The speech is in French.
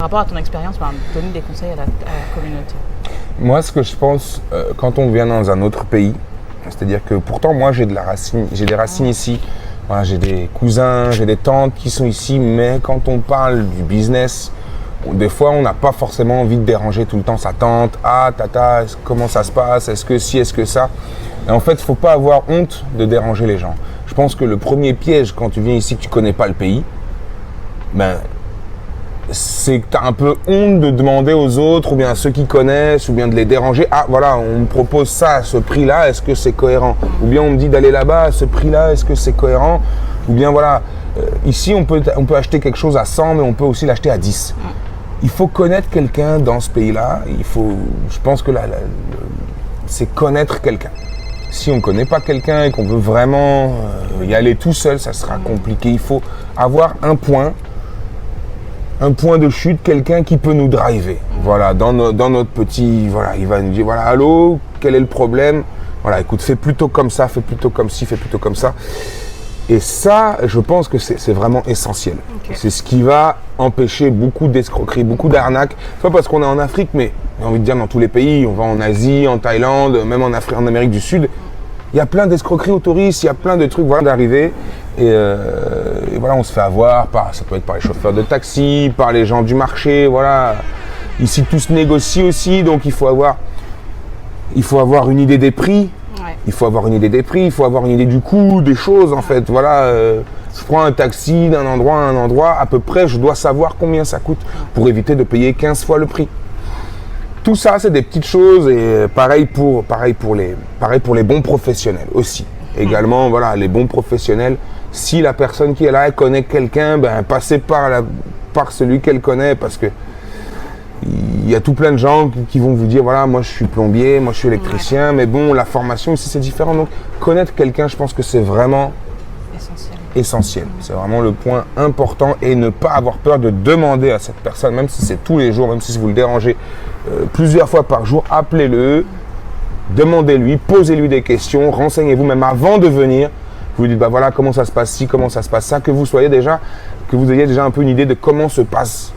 rapport à ton expérience, donner des conseils à la communauté. Moi, ce que je pense, quand on vient dans un autre pays, c'est-à-dire que pourtant, moi, j'ai des racines ici. Voilà, j'ai des cousins, j'ai des tantes qui sont ici, mais quand on parle du business, des fois, on n'a pas forcément envie de déranger tout le temps sa tante. Ah, tata, comment ça se passe? Est-ce que si, est-ce que ça? Et en fait, il ne faut pas avoir honte de déranger les gens. Je pense que le premier piège, quand tu viens ici, que tu ne connais pas le pays, c'est que tu as un peu honte de demander aux autres, ou bien à ceux qui connaissent, ou bien de les déranger. Ah, voilà, on me propose ça à ce prix-là, est-ce que c'est cohérent? Ou bien on me dit d'aller là-bas à ce prix-là, est-ce que c'est cohérent? Ou bien voilà, ici on peut acheter quelque chose à 100, mais on peut aussi l'acheter à 10. Il faut connaître quelqu'un dans ce pays-là. Je pense que c'est connaître quelqu'un. Si on ne connaît pas quelqu'un et qu'on veut vraiment y aller tout seul, ça sera compliqué. Il faut avoir un point de chute, quelqu'un qui peut nous driver. Voilà, dans notre petit, voilà, il va nous dire, voilà, allô, quel est le problème? Voilà, écoute, fais plutôt comme ça, fais plutôt comme ci, fais plutôt comme ça. Et ça, je pense que c'est vraiment essentiel. Okay. C'est ce qui va empêcher beaucoup d'escroqueries, beaucoup d'arnaques. Pas parce qu'on est en Afrique, mais j'ai envie de dire dans tous les pays. On va en Asie, en Thaïlande, même en Amérique du Sud. Il y a plein d'escroqueries aux touristes, il y a plein de trucs d'arriver. Et voilà, on se fait avoir, ça peut être par les chauffeurs de taxi, par les gens du marché. Voilà. Ici, tout se négocie aussi, donc il faut avoir une idée des prix. Il faut avoir une idée des prix, il faut avoir une idée du coût, des choses en fait. Voilà, je prends un taxi d'un endroit à un endroit, à peu près, je dois savoir combien ça coûte pour éviter de payer 15 fois le prix. Tout ça, c'est des petites choses et pareil pour les bons professionnels aussi. Également, voilà, les bons professionnels, si la personne qui est là, elle connaît quelqu'un, passez par celui qu'elle connaît parce que il y a tout plein de gens qui vont vous dire, voilà, moi je suis plombier, moi je suis électricien, mais bon, la formation ici c'est différent. Donc connaître quelqu'un, je pense que c'est vraiment essentiel. C'est vraiment le point important et ne pas avoir peur de demander à cette personne, même si c'est tous les jours, même si vous le dérangez plusieurs fois par jour, appelez-le, demandez-lui, posez-lui des questions, renseignez-vous même avant de venir. Vous lui dites, voilà, comment ça se passe ci, comment ça se passe ça, que vous ayez déjà un peu une idée de comment se passe